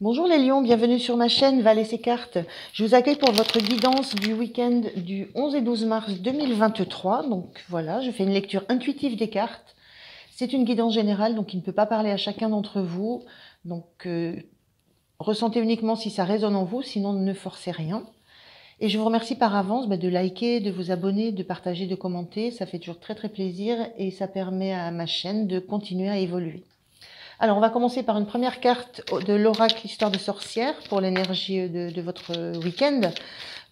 Bonjour les lions, bienvenue sur ma chaîne Val et ses cartes. Je vous accueille pour votre guidance du week-end du 11 et 12 mars 2023. Donc voilà, je fais une lecture intuitive des cartes. C'est une guidance générale, donc il ne peut pas parler à chacun d'entre vous. Donc ressentez uniquement si ça résonne en vous, sinon ne forcez rien. Et je vous remercie par avance de liker, de vous abonner, de partager, de commenter. Ça fait toujours très très plaisir et ça permet à ma chaîne de continuer à évoluer. Alors, on va commencer par une première carte de l'oracle Histoire de sorcière pour l'énergie de votre week-end.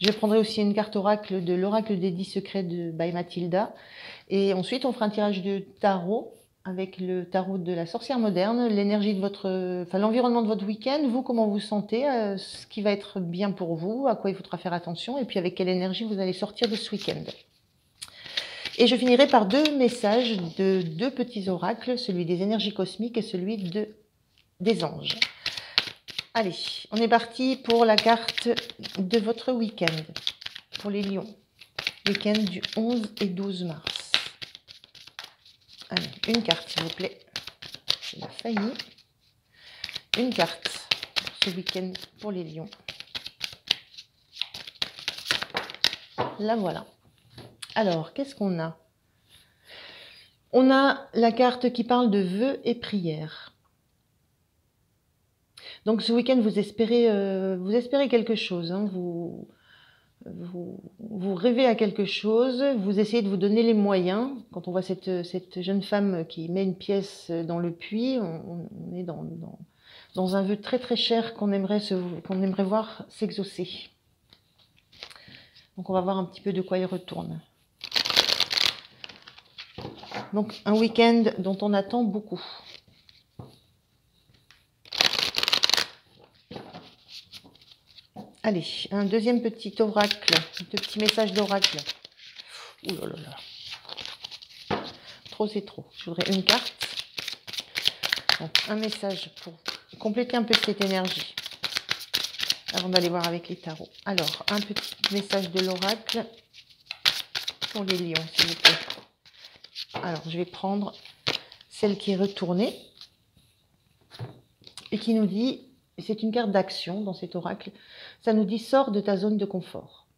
Je prendrai aussi une carte oracle de l'oracle des 10 secrets de by Mathilda. Et ensuite, on fera un tirage de tarot avec le tarot de la sorcière moderne, l'énergie de l'environnement de votre week-end, vous, comment vous sentez, ce qui va être bien pour vous, à quoi il faudra faire attention, et puis avec quelle énergie vous allez sortir de ce week-end. Et je finirai par deux messages de deux petits oracles, celui des énergies cosmiques et celui des anges. Allez, on est parti pour la carte de votre week-end, pour les lions. Week-end du 11 et 12 mars. Allez, une carte s'il vous plaît. J'ai failli. Une carte ce week-end pour les lions. La voilà. Alors, qu'est-ce qu'on a? On a la carte qui parle de vœux et prières. Donc ce week-end, vous espérez quelque chose. Hein. Vous rêvez à quelque chose, vous essayez de vous donner les moyens. Quand on voit cette jeune femme qui met une pièce dans le puits, on est dans un vœu très très cher qu'on aimerait voir s'exaucer. Donc on va voir un petit peu de quoi il retourne. Donc un week-end dont on attend beaucoup. Allez, un deuxième petit oracle, deux petits messages d'oracle. Ouh là là là. Trop, c'est trop. Je voudrais une carte. Donc, un message pour compléter un peu cette énergie. Avant d'aller voir avec les tarots. Alors, un petit message de l'oracle pour les lions, s'il vous plaît. Alors, je vais prendre celle qui est retournée et qui nous dit, c'est une carte d'action dans cet oracle, ça nous dit « Sors de ta zone de confort ».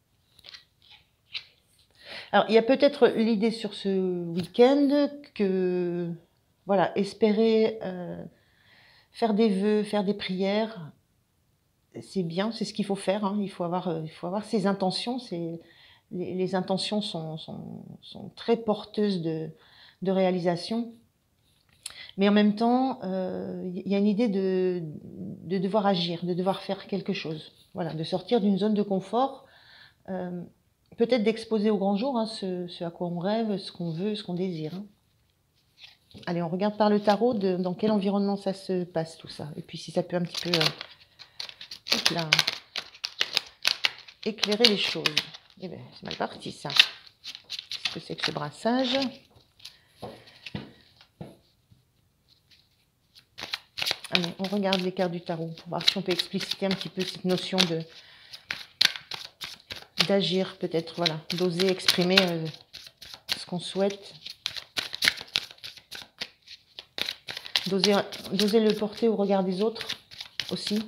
Alors, il y a peut-être l'idée sur ce week-end que, voilà, espérer faire des vœux, faire des prières, c'est bien, c'est ce qu'il faut faire. Hein. Il faut avoir ses intentions. Les intentions sont très porteuses de réalisation. Mais en même temps, il y a une idée de devoir agir, de devoir faire quelque chose. Voilà, de sortir d'une zone de confort. Peut-être d'exposer au grand jour ce à quoi on rêve, ce qu'on veut, ce qu'on désire. Hein. Allez, on regarde par le tarot dans quel environnement ça se passe tout ça. Et puis si ça peut un petit peu éclairer les choses. Eh bien, c'est mal parti ça. Qu'est-ce que c'est que ce brassage? Allez, on regarde les cartes du tarot pour voir si on peut expliciter un petit peu cette notion d'agir peut-être, voilà, d'oser exprimer ce qu'on souhaite. D'oser le porter au regard des autres aussi.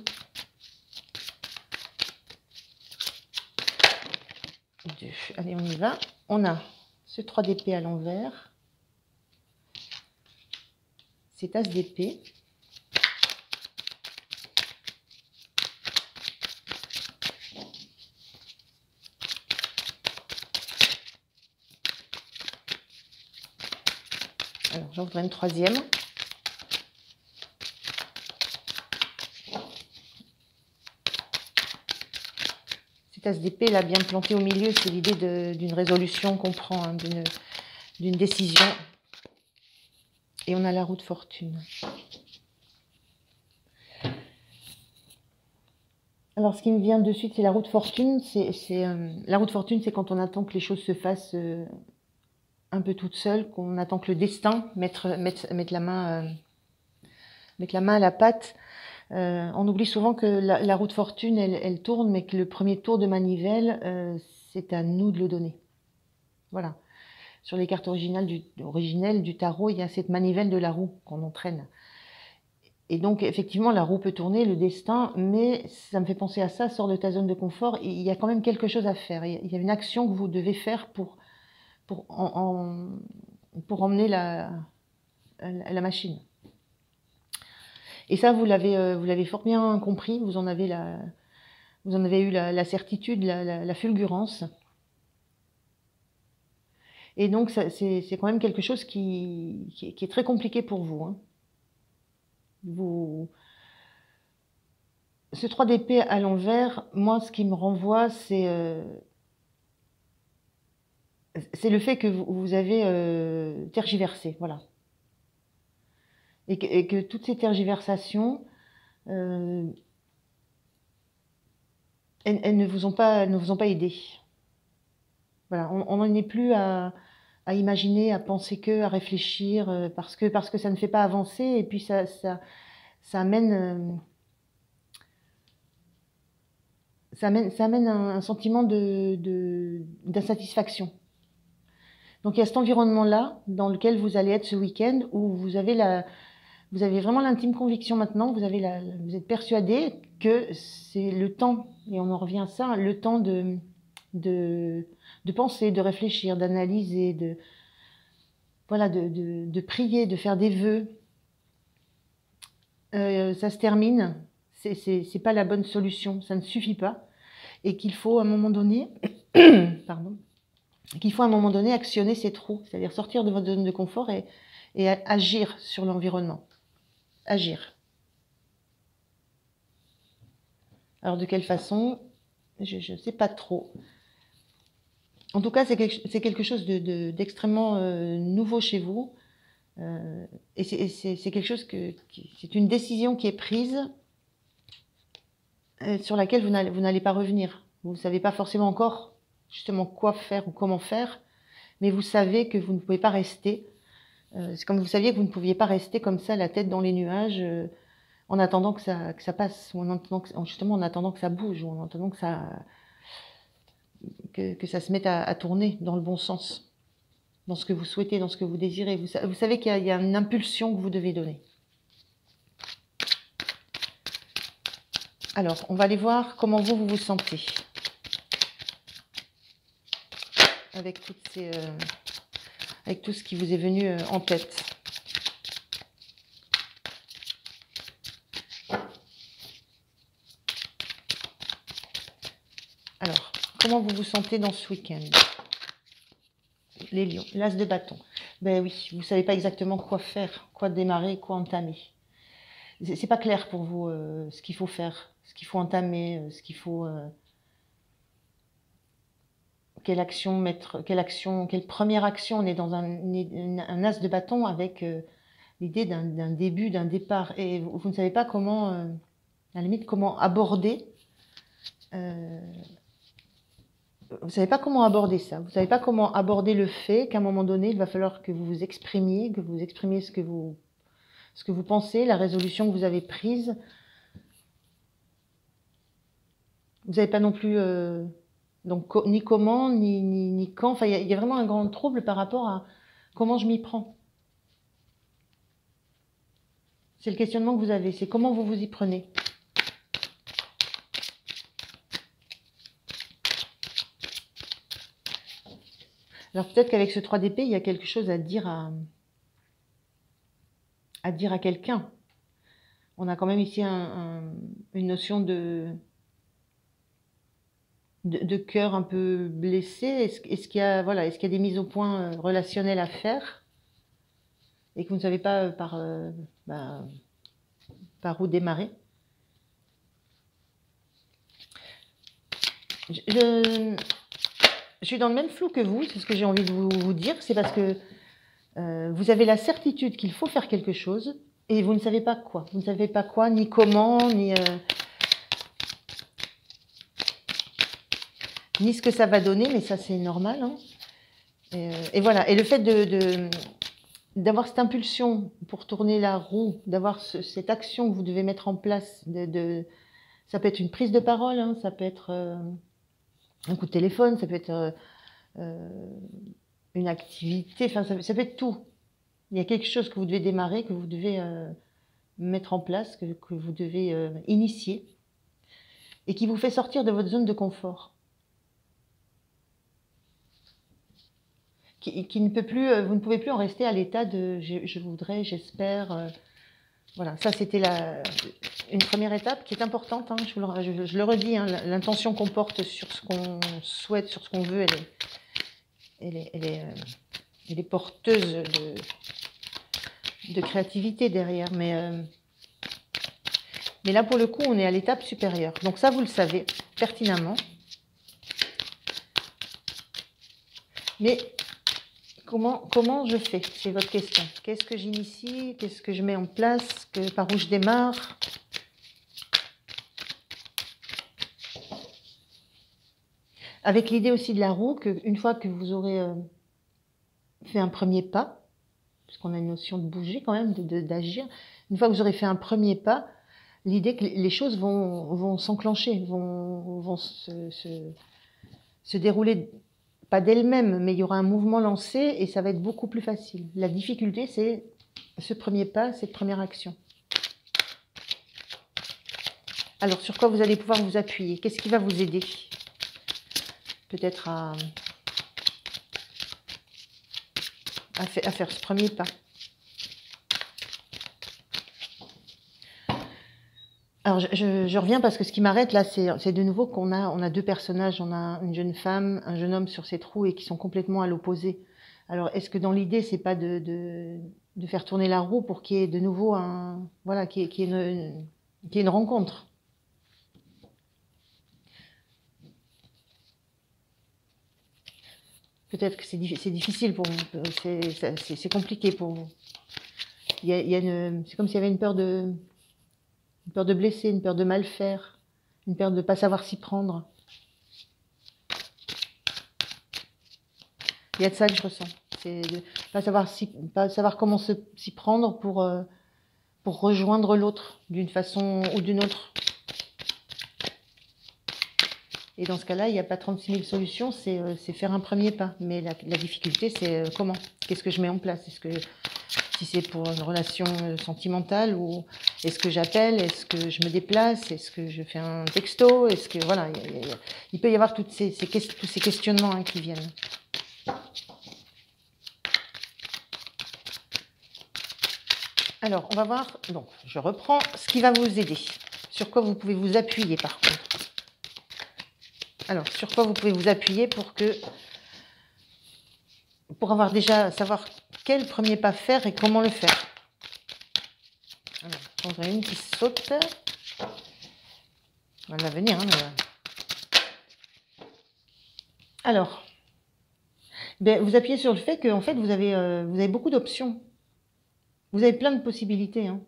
Allez, on y va. On a ce 3 d'épée à l'envers. Cet as d'épée. Alors, j'en voudrais une troisième. Cet as d'épée, là, bien planté au milieu, c'est l'idée d'une résolution qu'on prend, hein, d'une décision. Et on a la roue de fortune. Alors, ce qui me vient de suite, c'est la roue de fortune. La roue de fortune, c'est quand on attend que les choses se fassent un peu toutes seules, qu'on attend que le destin mette la main à la pâte. On oublie souvent que la roue de fortune, elle tourne, mais que le premier tour de manivelle, c'est à nous de le donner. Voilà. Sur les cartes originelles du tarot, il y a cette manivelle de la roue qu'on entraîne. Et donc, effectivement, la roue peut tourner, le destin, mais ça me fait penser à ça, sors de ta zone de confort. Il y a quand même quelque chose à faire. Il y a une action que vous devez faire pour, pour emmener la machine. Et ça, vous l'avez fort bien compris, vous en avez eu la certitude, la fulgurance. Et donc, c'est quand même quelque chose qui est très compliqué pour vous, hein. Ce 3 d'épée à l'envers, moi, ce qui me renvoie, c'est le fait que vous avez tergiversé, voilà. Et que toutes ces tergiversations, elles ne vous ont pas aidé. Voilà, on n'en est plus à imaginer, à penser que, à réfléchir, parce que ça ne fait pas avancer, et puis ça amène un sentiment d'insatisfaction. Donc il y a cet environnement-là dans lequel vous allez être ce week-end, où vous avez vraiment l'intime conviction maintenant, vous êtes persuadé que c'est le temps, et on en revient à ça, le temps de penser, de réfléchir, d'analyser, de prier, de faire des vœux. Ça se termine, c'est pas la bonne solution, ça ne suffit pas, et qu'il faut à un moment donné, pardon, actionner cette roue, c'est-à-dire sortir de votre zone de confort et agir sur l'environnement. Agir. Alors de quelle façon? Je ne sais pas trop. En tout cas, c'est quelque chose d'extrêmement nouveau chez vous. Et c'est quelque chose c'est une décision qui est prise sur laquelle vous n'allez pas revenir. Vous ne savez pas forcément encore justement quoi faire ou comment faire, mais vous savez que vous ne pouvez pas rester. C'est comme vous saviez que vous ne pouviez pas rester comme ça, la tête dans les nuages, en attendant que ça passe, ou justement en attendant que ça bouge, ou en attendant que ça se mette à tourner dans le bon sens, dans ce que vous souhaitez, dans ce que vous désirez. Vous savez qu'il y a une impulsion que vous devez donner. Alors, on va aller voir comment vous vous sentez avec avec tout ce qui vous est venu en tête. Alors, comment vous vous sentez dans ce week-end? Les lions, l'as de bâton. Ben oui, vous ne savez pas exactement quoi faire, quoi démarrer, quoi entamer. C'est pas clair pour vous ce qu'il faut faire, ce qu'il faut entamer, ce qu'il faut... quelle première action. On est dans un as de bâton avec l'idée d'un début, d'un départ. Et vous ne savez pas comment, à la limite, comment aborder... vous ne savez pas comment aborder ça. Vous ne savez pas comment aborder le fait qu'à un moment donné, il va falloir que vous vous exprimiez, ce que vous pensez, la résolution que vous avez prise. Vous n'avez pas non plus donc ni comment, ni quand. Enfin, il y a vraiment un grand trouble par rapport à comment je m'y prends. C'est le questionnement que vous avez, c'est comment vous vous y prenez. Alors peut-être qu'avec ce 3 d'épée, il y a quelque chose à dire à quelqu'un. On a quand même ici une notion de cœur un peu blessé. Est-ce qu'il y a des mises au point relationnelles à faire et que vous ne savez pas par où démarrer? Je suis dans le même flou que vous, c'est ce que j'ai envie de vous dire. C'est parce que vous avez la certitude qu'il faut faire quelque chose et vous ne savez pas quoi. Vous ne savez pas quoi, ni comment, ni ce que ça va donner, mais ça c'est normal, hein. Et voilà. Et le fait d'avoir cette impulsion pour tourner la roue, d'avoir cette action que vous devez mettre en place, ça peut être une prise de parole, hein, ça peut être un coup de téléphone, ça peut être une activité, enfin ça peut être tout. Il y a quelque chose que vous devez démarrer, que vous devez mettre en place, que vous devez initier, et qui vous fait sortir de votre zone de confort. Qui ne peut plus, vous ne pouvez plus en rester à l'état de je voudrais, j'espère. Voilà, ça c'était une première étape qui est importante, hein, je le redis, hein, l'intention qu'on porte sur ce qu'on souhaite, sur ce qu'on veut, elle est porteuse de créativité derrière. Mais là, pour le coup, on est à l'étape supérieure. Donc ça, vous le savez pertinemment. Mais comment je fais? C'est votre question. Qu'est-ce que j'initie? Qu'est-ce que je mets en place? Par où je démarre? Avec l'idée aussi de la roue, qu'une fois que vous aurez fait un premier pas, puisqu'on a une notion de bouger quand même, d'agir, une fois que vous aurez fait un premier pas, l'idée que les choses vont s'enclencher, vont se dérouler, pas d'elles-mêmes, mais il y aura un mouvement lancé et ça va être beaucoup plus facile. La difficulté, c'est ce premier pas, cette première action. Alors, sur quoi vous allez pouvoir vous appuyer? Qu'est-ce qui va vous aider? Peut-être à faire ce premier pas. Alors, je reviens parce que ce qui m'arrête là, c'est de nouveau qu'on a deux personnages. On a une jeune femme, un jeune homme sur cette roue et qui sont complètement à l'opposé. Alors, est-ce que dans l'idée, c'est pas de faire tourner la roue pour qu'il y ait de nouveau qu'il y ait une rencontre? Peut-être que c'est difficile pour vous, c'est compliqué pour vous. C'est comme s'il y avait une peur de blesser, une peur de mal faire, une peur de ne pas savoir s'y prendre. Il y a de ça que je ressens. C'est de pas savoir comment s'y prendre pour rejoindre l'autre d'une façon ou d'une autre. Et dans ce cas-là, il n'y a pas 36 000 solutions, c'est faire un premier pas. Mais la difficulté, c'est comment? Qu'est-ce que je mets en place? Si c'est pour une relation sentimentale, ou est-ce que j'appelle? Est-ce que je me déplace? Est-ce que je fais un texto? Est-ce que voilà, il peut y avoir tous ces questionnements, hein, qui viennent. Alors, on va voir. Donc, je reprends ce qui va vous aider. Sur quoi vous pouvez vous appuyer, par contre. Alors, sur quoi vous pouvez vous appuyer pour avoir déjà savoir quel premier pas faire et comment le faire. Alors, j'en ai une qui saute. Elle va venir. Hein, Alors, vous appuyez sur le fait que en fait, vous avez beaucoup d'options. Vous avez plein de possibilités. Hein.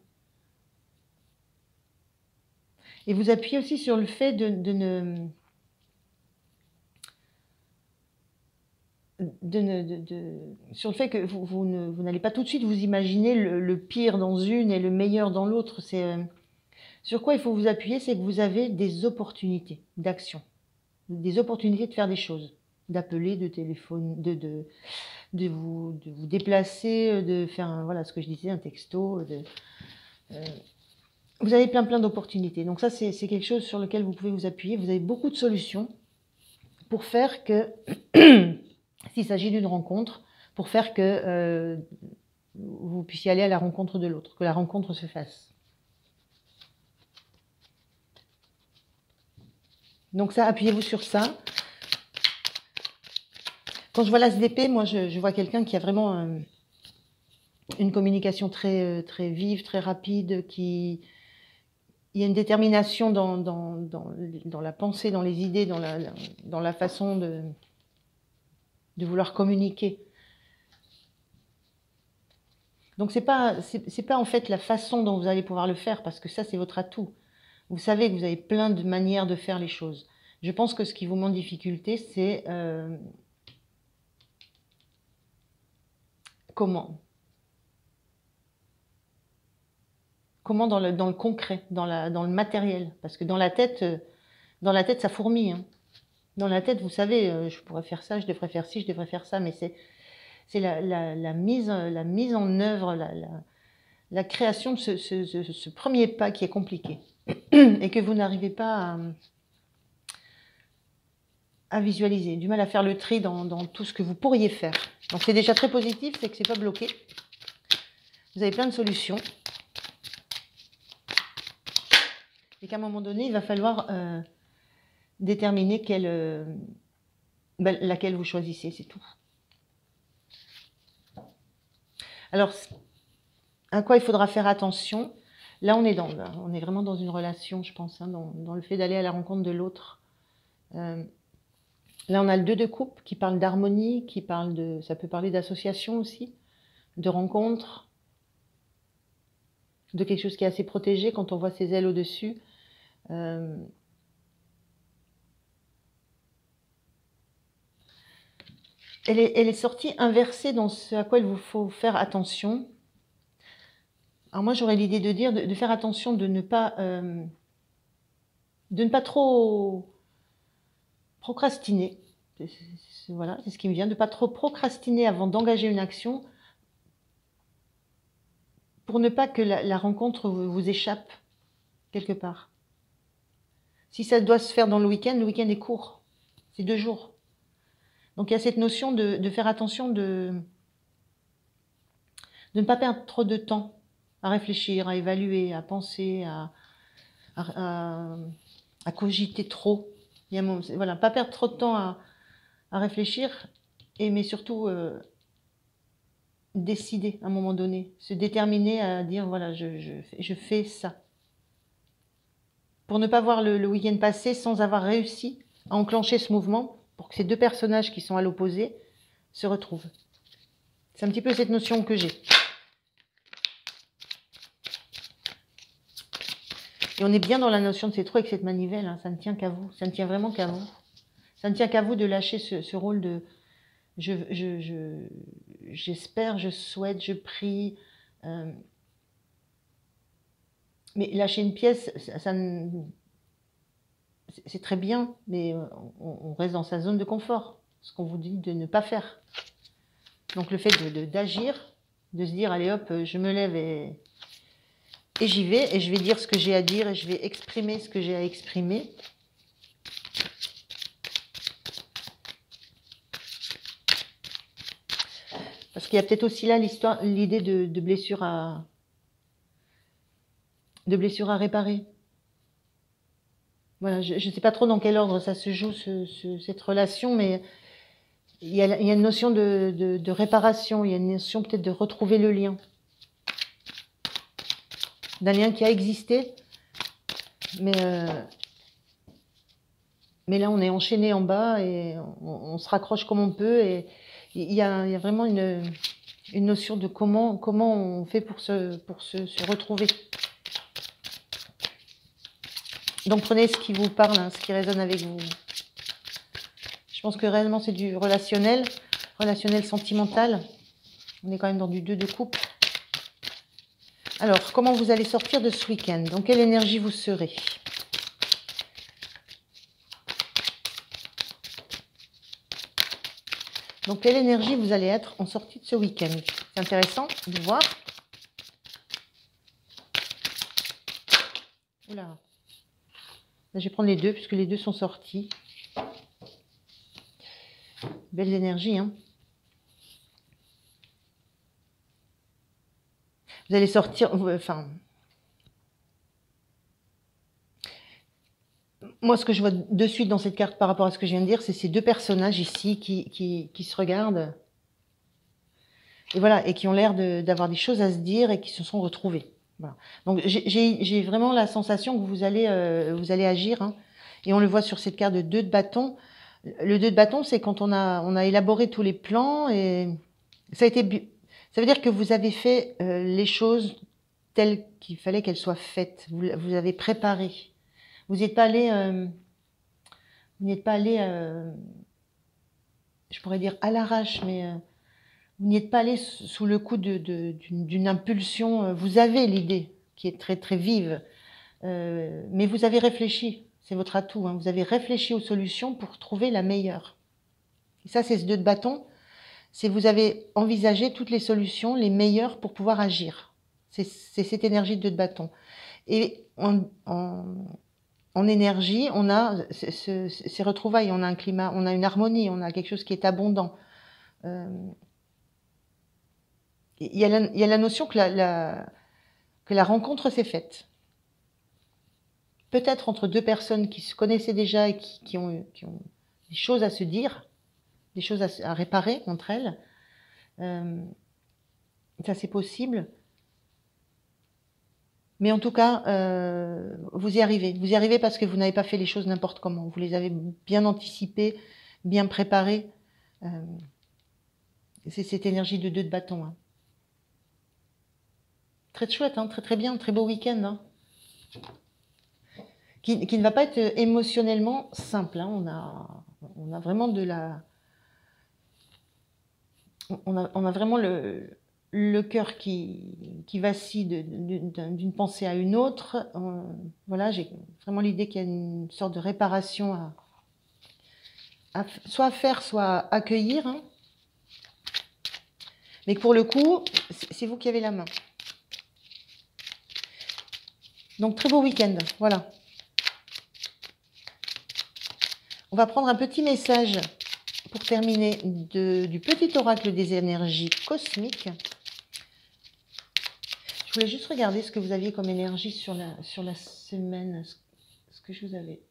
Et vous appuyez aussi sur le fait sur le fait que vous n'allez pas tout de suite vous imaginer le pire dans une et le meilleur dans l'autre. Sur quoi il faut vous appuyer, c'est que vous avez des opportunités d'action, des opportunités de faire des choses, d'appeler, de téléphoner, de vous déplacer, de faire voilà ce que je disais, un texto. Vous avez plein d'opportunités. Donc ça, c'est quelque chose sur lequel vous pouvez vous appuyer. Vous avez beaucoup de solutions pour faire que s'il s'agit d'une rencontre, pour faire que vous puissiez aller à la rencontre de l'autre, que la rencontre se fasse. Donc ça, appuyez-vous sur ça. Quand je vois l'ASDP, moi, je vois quelqu'un qui a vraiment une communication très vive, très rapide, il y a une détermination dans la pensée, dans les idées, dans la façon de vouloir communiquer. Donc c'est pas en fait la façon dont vous allez pouvoir le faire, parce que ça, c'est votre atout. Vous savez que vous avez plein de manières de faire les choses. Je pense que ce qui vous met en difficulté, c'est comment dans le concret, dans le matériel. Parce que dans la tête, ça fourmille. Hein. Dans la tête, vous savez, je pourrais faire ça, je devrais faire ci, je devrais faire ça, mais c'est la mise en œuvre, la création de ce premier pas qui est compliqué et que vous n'arrivez pas à visualiser, du mal à faire le tri dans tout ce que vous pourriez faire. Donc c'est déjà très positif, c'est que c'est pas bloqué. Vous avez plein de solutions. Et qu'à un moment donné, il va falloir déterminer laquelle vous choisissez, c'est tout. Alors, à quoi il faudra faire attention? Là, on est vraiment dans une relation, je pense, hein, dans le fait d'aller à la rencontre de l'autre. Là, on a le 2 de coupe qui parle d'harmonie, ça peut parler d'association aussi, de rencontre, de quelque chose qui est assez protégé quand on voit ses ailes au-dessus. Elle est sortie inversée dans ce à quoi il vous faut faire attention. Alors moi, j'aurais l'idée de dire de faire attention de ne pas trop procrastiner. Voilà, c'est ce qui me vient, de ne pas trop procrastiner avant d'engager une action pour ne pas que la rencontre vous échappe quelque part. Si ça doit se faire dans le week-end est court, c'est 2 jours. Donc il y a cette notion de faire attention de ne pas perdre trop de temps à réfléchir, à évaluer, à penser, à cogiter trop. Voilà, pas perdre trop de temps à réfléchir, mais surtout décider à un moment donné, se déterminer à dire voilà, je fais ça. Pour ne pas voir le week-end passer sans avoir réussi à enclencher ce mouvement, pour que ces 2 personnages qui sont à l'opposé se retrouvent. C'est un petit peu cette notion que j'ai. Et on est bien dans la notion de ces trous avec cette manivelle, hein, ça ne tient qu'à vous, ça ne tient vraiment qu'à vous. Ça ne tient qu'à vous de lâcher ce rôle de j'espère, je souhaite, je prie. Mais lâcher une pièce, c'est très bien, mais on reste dans sa zone de confort, ce qu'on vous dit de ne pas faire. Donc le fait d'agir, de se dire allez hop, je me lève et j'y vais, et je vais dire ce que j'ai à dire, et je vais exprimer ce que j'ai à exprimer. Parce qu'il y a peut-être aussi là l'idée de blessure à réparer. Voilà, je ne sais pas trop dans quel ordre ça se joue, cette relation, mais il y a une notion de réparation, il y a une notion peut-être de retrouver le lien. D'un lien qui a existé, mais là on est enchaîné en bas et on se raccroche comme on peut, et il y a vraiment une notion de comment on fait pour se retrouver. Donc prenez ce qui vous parle, hein, ce qui résonne avec vous. Je pense que réellement c'est du relationnel sentimental. On est quand même dans du 2 de coupe. Alors, comment vous allez sortir de ce week-end? Dans quelle énergie vous serez? Dans quelle énergie vous allez être en sortie de ce week-end? C'est intéressant de voir. Oula. Là, je vais prendre les 2, puisque les 2 sont sortis. Belle énergie, hein. Vous allez sortir, enfin... Moi, ce que je vois de suite dans cette carte par rapport à ce que je viens de dire, c'est ces 2 personnages ici qui se regardent. Et voilà, et qui ont l'air d'avoir des choses à se dire et qui se sont retrouvés. Voilà. Donc, j'ai vraiment la sensation que vous allez agir, hein. Et on le voit sur cette carte de 2 de bâton. Le 2 de bâton, c'est quand on a élaboré tous les plans, et ça veut dire que vous avez fait les choses telles qu'il fallait qu'elles soient faites. Vous avez préparé. Vous n'êtes pas allé, je pourrais dire à l'arrache, mais vous n'y êtes pas allé sous le coup d'une impulsion. Vous avez l'idée qui est très très vive, mais vous avez réfléchi. C'est votre atout, hein. Vous avez réfléchi aux solutions pour trouver la meilleure. Et ça, c'est ce 2 de bâton. C'est vous avez envisagé toutes les solutions, les meilleures pour pouvoir agir. C'est cette énergie de 2 de bâton. Et en énergie, on a ces retrouvailles, on a un climat, on a une harmonie, on a quelque chose qui est abondant. Il y a la notion que la rencontre s'est faite. Peut-être entre 2 personnes qui se connaissaient déjà et qui ont des choses à se dire, des choses à réparer entre elles. Ça, c'est possible. Mais en tout cas, vous y arrivez. Vous y arrivez parce que vous n'avez pas fait les choses n'importe comment. Vous les avez bien anticipées, bien préparées. C'est cette énergie de 2 de bâton. Hein. Très chouette, hein, très très bien, très beau week-end. Hein. Qui ne va pas être émotionnellement simple. Hein. On a vraiment de la... On a vraiment le cœur qui vacille d'une pensée à une autre. Voilà, j'ai vraiment l'idée qu'il y a une sorte de réparation soit à faire, soit à accueillir. Hein. Mais que pour le coup, c'est vous qui avez la main. Donc, très beau week-end. Voilà. On va prendre un petit message pour terminer du petit oracle des énergies cosmiques. Je voulais juste regarder ce que vous aviez comme énergie sur la semaine. Ce que je vous avais...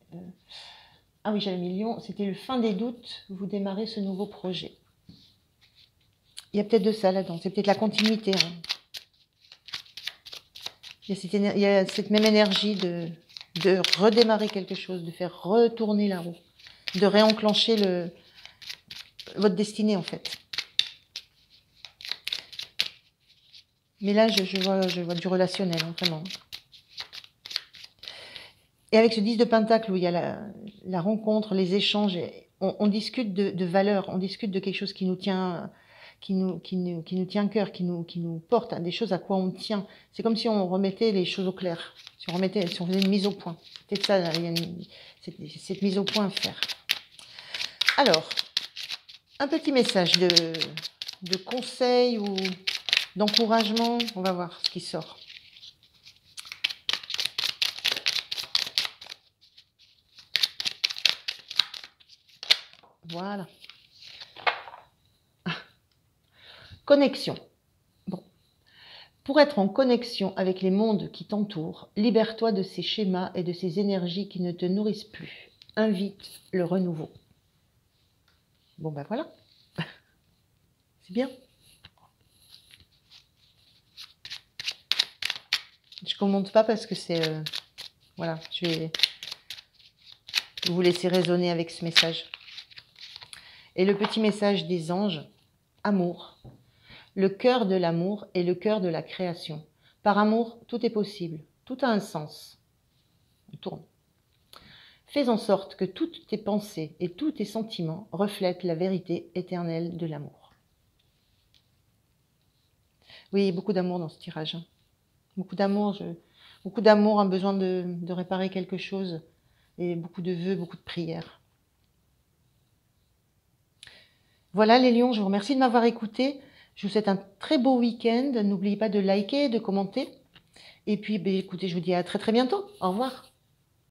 Ah oui, j'avais mis Lion. C'était le fin des doutes. Vous démarrez ce nouveau projet. Il y a peut-être de ça là-dedans. C'est peut-être la continuité. Hein. Il y a cette même énergie de redémarrer quelque chose, de faire retourner la roue, de réenclencher votre destinée en fait. Mais là, je vois du relationnel, hein, vraiment. Et avec ce 10 de Pentacle où il y a la rencontre, les échanges, on discute de valeurs, on discute de quelque chose qui nous tient, qui nous tient à cœur, qui nous porte, hein, des choses à quoi on tient. C'est comme si on remettait les choses au clair, si on faisait une mise au point. C'est ça, il y a cette mise au point à faire. Alors, un petit message de conseil ou d'encouragement, on va voir ce qui sort. Voilà. Connexion. Bon. Pour être en connexion avec les mondes qui t'entourent, libère-toi de ces schémas et de ces énergies qui ne te nourrissent plus. Invite le renouveau. Bon ben voilà. C'est bien. Je ne commente pas parce que c'est... voilà, je vais vous laisser raisonner avec ce message. Et le petit message des anges, amour. Le cœur de l'amour est le cœur de la création. Par amour, tout est possible. Tout a un sens. On tourne. Fais en sorte que toutes tes pensées et tous tes sentiments reflètent la vérité éternelle de l'amour. Oui, beaucoup d'amour dans ce tirage. Hein. Beaucoup d'amour, un besoin de réparer quelque chose. Et beaucoup de vœux, beaucoup de prières. Voilà les lions, je vous remercie de m'avoir écouté. Je vous souhaite un très beau week-end. N'oubliez pas de liker, de commenter. Et puis, écoutez, je vous dis à très très bientôt. Au revoir.